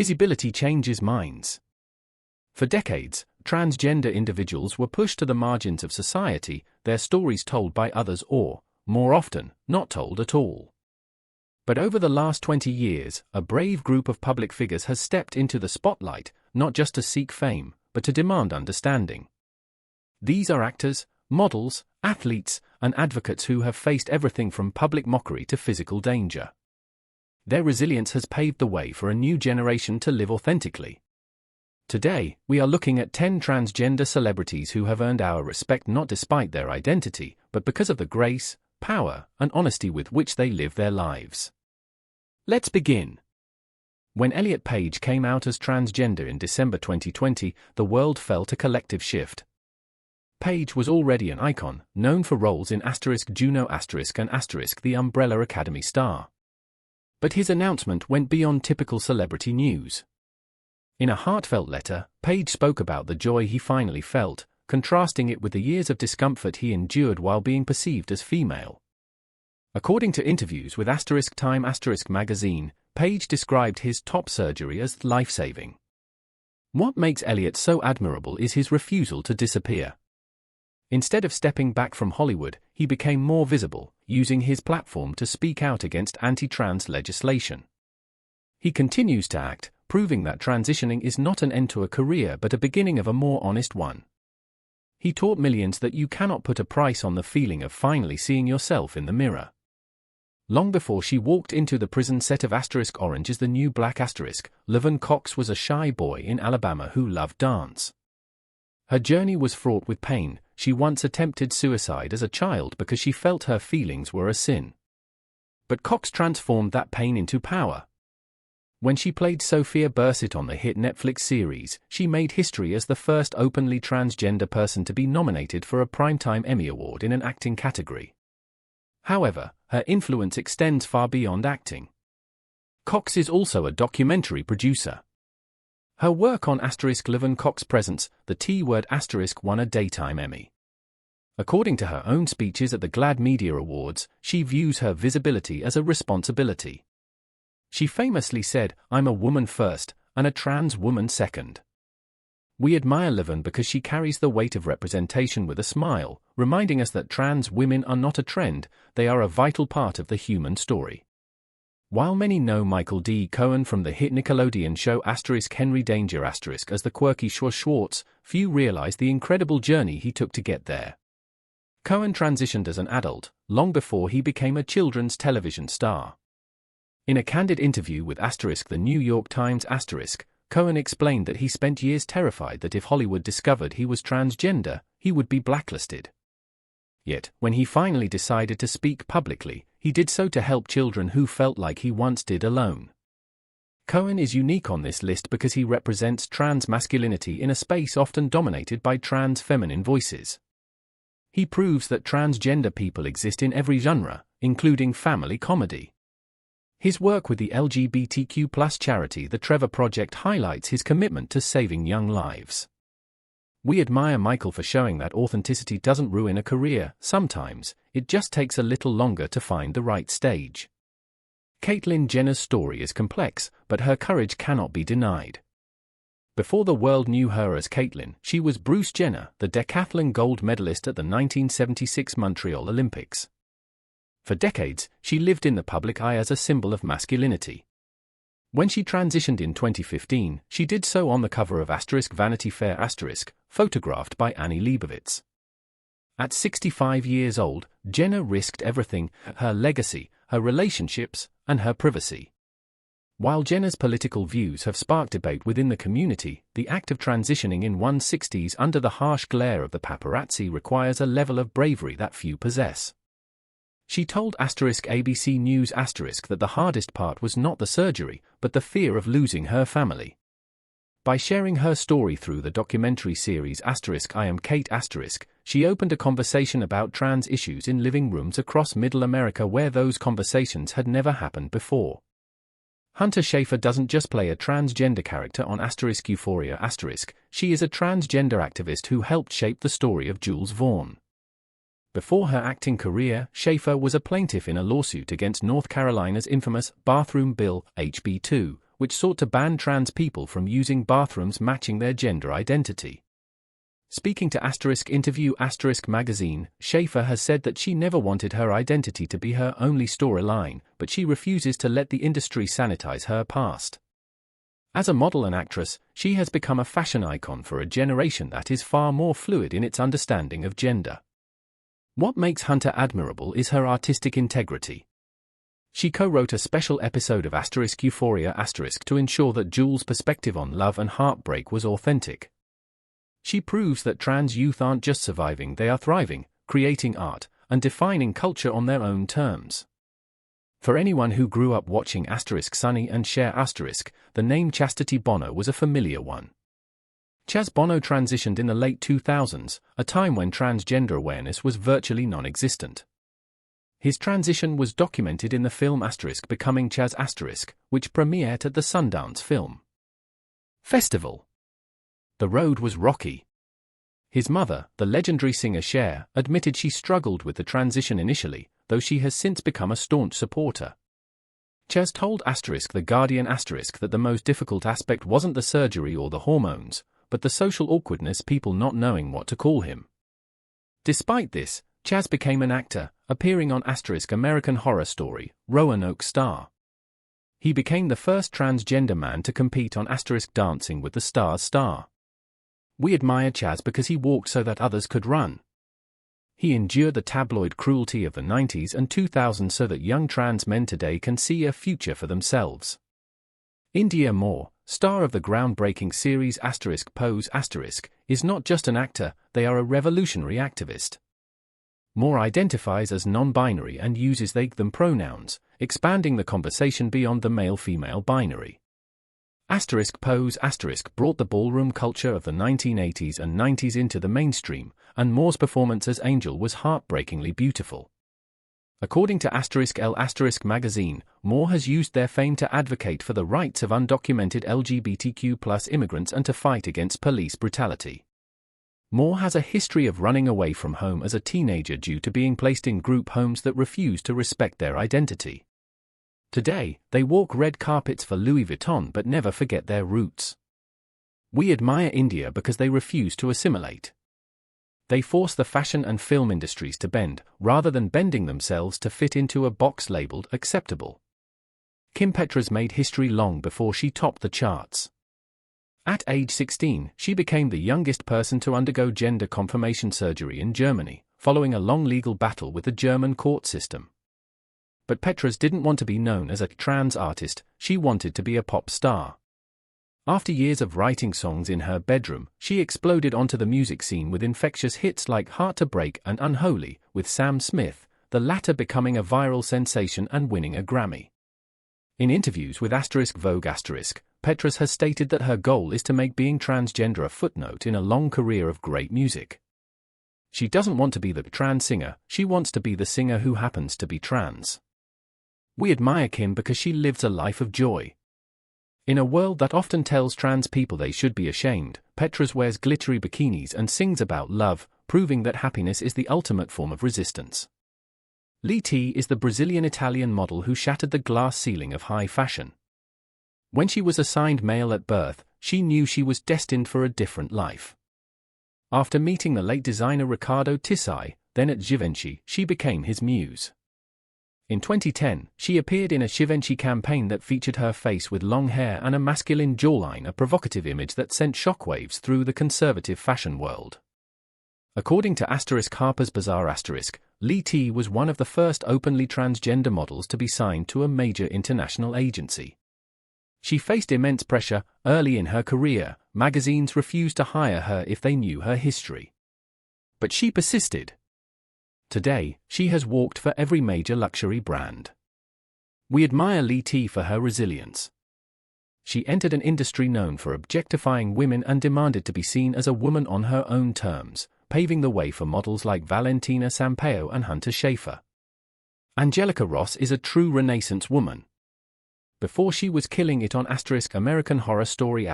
His ability changes minds. For decades, transgender individuals were pushed to the margins of society, their stories told by others or, more often, not told at all. But over the last 20 years, a brave group of public figures has stepped into the spotlight, not just to seek fame, but to demand understanding. These are actors, models, athletes, and advocates who have faced everything from public mockery to physical danger. Their resilience has paved the way for a new generation to live authentically. Today, we are looking at 10 transgender celebrities who have earned our respect not despite their identity, but because of the grace, power, and honesty with which they live their lives. Let's begin. When Elliot Page came out as transgender in December 2020, the world felt a collective shift. Page was already an icon, known for roles in Juno and the Umbrella Academy star. But his announcement went beyond typical celebrity news. In a heartfelt letter, Page spoke about the joy he finally felt, contrasting it with the years of discomfort he endured while being perceived as female. According to interviews with Time magazine, Page described his top surgery as life-saving. What makes Elliot so admirable is his refusal to disappear. Instead of stepping back from Hollywood, he became more visible, using his platform to speak out against anti-trans legislation. He continues to act, proving that transitioning is not an end to a career but a beginning of a more honest one. He taught millions that you cannot put a price on the feeling of finally seeing yourself in the mirror. Long before she walked into the prison set of Orange is the New Black Laverne Cox was a shy boy in Alabama who loved dance. Her journey was fraught with pain. She once attempted suicide as a child because she felt her feelings were a sin. But Cox transformed that pain into power. When she played Sophia Bursett on the hit Netflix series, she made history as the first openly transgender person to be nominated for a Primetime Emmy Award in an acting category. However, her influence extends far beyond acting. Cox is also a documentary producer. Her work on Laverne Cox Presents, the T-word won a Daytime Emmy. According to her own speeches at the GLAAD Media Awards, she views her visibility as a responsibility. She famously said, "I'm a woman first, and a trans woman second." We admire Laverne because she carries the weight of representation with a smile, reminding us that trans women are not a trend, they are a vital part of the human story. While many know Michael D. Cohen from the hit Nickelodeon show Henry Danger as the quirky Schwartz, few realize the incredible journey he took to get there. Cohen transitioned as an adult, long before he became a children's television star. In a candid interview with the New York Times Cohen explained that he spent years terrified that if Hollywood discovered he was transgender, he would be blacklisted. Yet, when he finally decided to speak publicly, he did so to help children who felt like he once did alone. Cohen is unique on this list because he represents trans masculinity in a space often dominated by trans feminine voices. He proves that transgender people exist in every genre, including family comedy. His work with the LGBTQ+ charity The Trevor Project highlights his commitment to saving young lives. We admire Michael for showing that authenticity doesn't ruin a career. Sometimes, it just takes a little longer to find the right stage. Caitlyn Jenner's story is complex, but her courage cannot be denied. Before the world knew her as Caitlyn, she was Bruce Jenner, the decathlon gold medalist at the 1976 Montreal Olympics. For decades, she lived in the public eye as a symbol of masculinity. When she transitioned in 2015, she did so on the cover of Vanity Fair photographed by Annie Leibovitz. At 65 years old, Jenner risked everything: her legacy, her relationships, and her privacy. While Jenner's political views have sparked debate within the community, the act of transitioning in one's 60s under the harsh glare of the paparazzi requires a level of bravery that few possess. She told ABC News that the hardest part was not the surgery, but the fear of losing her family. By sharing her story through the documentary series I Am Kate she opened a conversation about trans issues in living rooms across Middle America where those conversations had never happened before. Hunter Schafer doesn't just play a transgender character on Euphoria she is a transgender activist who helped shape the story of Jules Vaughn. Before her acting career, Schafer was a plaintiff in a lawsuit against North Carolina's infamous bathroom bill, HB 2, which sought to ban trans people from using bathrooms matching their gender identity. Speaking to interview magazine, Schaefer has said that she never wanted her identity to be her only storyline, but she refuses to let the industry sanitize her past. As a model and actress, she has become a fashion icon for a generation that is far more fluid in its understanding of gender. What makes Hunter admirable is her artistic integrity. She co-wrote a special episode of Euphoria to ensure that Jules' perspective on love and heartbreak was authentic. She proves that trans youth aren't just surviving, they are thriving, creating art, and defining culture on their own terms. For anyone who grew up watching Sunny and Cher the name Chastity Bono was a familiar one. Chaz Bono transitioned in the late 2000s, a time when transgender awareness was virtually non-existent. His transition was documented in the film Becoming Chaz which premiered at the Sundance Film Festival. The road was rocky. His mother, the legendary singer Cher, admitted she struggled with the transition initially, though she has since become a staunch supporter. Chaz told The Guardian that the most difficult aspect wasn't the surgery or the hormones, but the social awkwardness, people not knowing what to call him. Despite this, Chaz became an actor, appearing on American Horror Story, Roanoke Star. He became the first transgender man to compete on Dancing with the Stars star. We admire Chaz because he walked so that others could run. He endured the tabloid cruelty of the 90s and 2000s so that young trans men today can see a future for themselves. India Moore, star of the groundbreaking series Pose is not just an actor, they are a revolutionary activist. Moore identifies as non-binary and uses they/them pronouns, expanding the conversation beyond the male-female binary. Pose brought the ballroom culture of the 1980s and 90s into the mainstream, and Moore's performance as Angel was heartbreakingly beautiful. According to L magazine, Moore has used their fame to advocate for the rights of undocumented LGBTQ+ immigrants and to fight against police brutality. Moore has a history of running away from home as a teenager due to being placed in group homes that refuse to respect their identity. Today, they walk red carpets for Louis Vuitton but never forget their roots. We admire India because they refuse to assimilate. They force the fashion and film industries to bend, rather than bending themselves to fit into a box labeled acceptable. Kim Petras made history long before she topped the charts. At age 16, she became the youngest person to undergo gender confirmation surgery in Germany, following a long legal battle with the German court system. But Petras didn't want to be known as a trans artist, she wanted to be a pop star. After years of writing songs in her bedroom, she exploded onto the music scene with infectious hits like Heart to Break and Unholy, with Sam Smith, the latter becoming a viral sensation and winning a Grammy. In interviews with Vogue Petras has stated that her goal is to make being transgender a footnote in a long career of great music. She doesn't want to be the trans singer, she wants to be the singer who happens to be trans. We admire Kim because she lives a life of joy. In a world that often tells trans people they should be ashamed, Petras wears glittery bikinis and sings about love, proving that happiness is the ultimate form of resistance. Lee T is the Brazilian-Italian model who shattered the glass ceiling of high fashion. When she was assigned male at birth, she knew she was destined for a different life. After meeting the late designer Riccardo Tisci, then at Givenchy, she became his muse. In 2010, she appeared in a Givenchy campaign that featured her face with long hair and a masculine jawline, a provocative image that sent shockwaves through the conservative fashion world. According to Harper's Bazaar Lee T was one of the first openly transgender models to be signed to a major international agency. She faced immense pressure. Early in her career, magazines refused to hire her if they knew her history. But she persisted. Today, she has walked for every major luxury brand. We admire Lee T for her resilience. She entered an industry known for objectifying women and demanded to be seen as a woman on her own terms, paving the way for models like Valentina Sampaio and Hunter Schafer. Angelica Ross is a true Renaissance woman. Before she was killing it on American Horror Story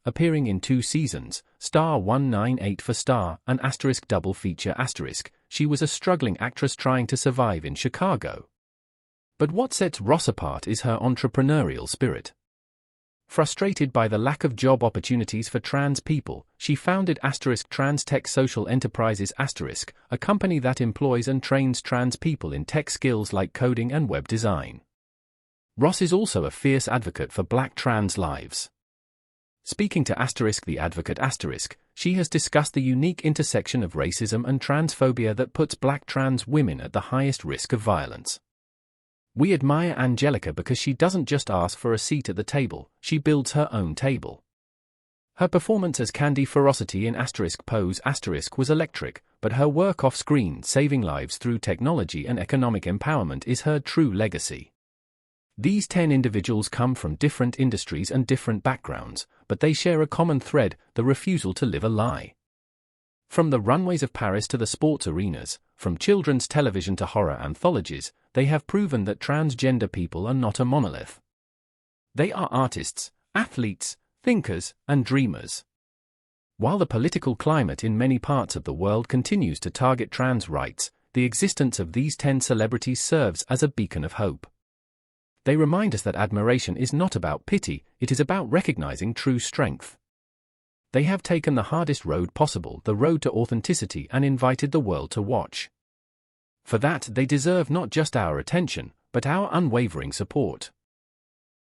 appearing in 2 seasons, Star 198 for Star and double feature she was a struggling actress trying to survive in Chicago. But what sets Ross apart is her entrepreneurial spirit. Frustrated by the lack of job opportunities for trans people, she founded Trans Tech Social Enterprises a company that employs and trains trans people in tech skills like coding and web design. Ross is also a fierce advocate for Black trans lives. Speaking to the Advocate she has discussed the unique intersection of racism and transphobia that puts Black trans women at the highest risk of violence. We admire Angelica because she doesn't just ask for a seat at the table, she builds her own table. Her performance as Candy Ferocity in Pose was electric, but her work off-screen saving lives through technology and economic empowerment is her true legacy. These 10 individuals come from different industries and different backgrounds, but they share a common thread: the refusal to live a lie. From the runways of Paris to the sports arenas, from children's television to horror anthologies, they have proven that transgender people are not a monolith. They are artists, athletes, thinkers, and dreamers. While the political climate in many parts of the world continues to target trans rights, the existence of these 10 celebrities serves as a beacon of hope. They remind us that admiration is not about pity, it is about recognizing true strength. They have taken the hardest road possible, the road to authenticity, and invited the world to watch. For that, they deserve not just our attention, but our unwavering support.